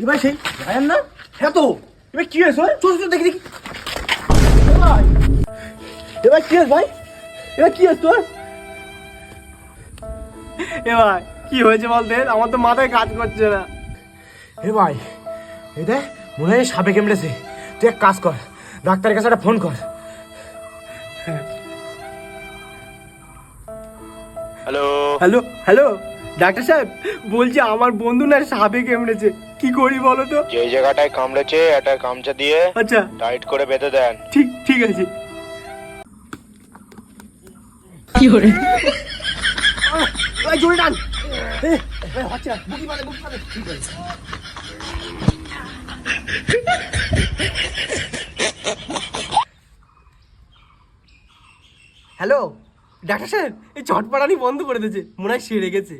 এবার সেই গায়ের না হ্যাঁ তো এবার কি হয়েছে চল চল দেখি দেখি এবার কি হয়েছে ভাই এবার কি হয়েছে তোর এবার কি হয়েছে বলতে আমার তো মাথায় কাজ করছে না। এ ভাই এই দেখ মনে হয় সাপে কেমড়েছে, তুই এক কাজ কর ডাক্তারের কাছে একটা ফোন কর। হ্যালো হ্যালো হ্যালো ডাক্তার সাহেব, বলছি আমার বন্ধু না সাপে কামড়েছে, কি করি বলো তো? যে জায়গাটায় কামড়েছে একটা গামছা দিয়ে আচ্ছা টাইট করে বেঁধে দেন। ঠিক ঠিক আছে। এই জোরে টান হচ্ছে না বুকি পারে ঠিক আছে। হ্যালো ডাক্তার সাহেব, এই চটপাড়ানি বন্ধ করে দিয়েছে, মনে হয় সেরে গেছে।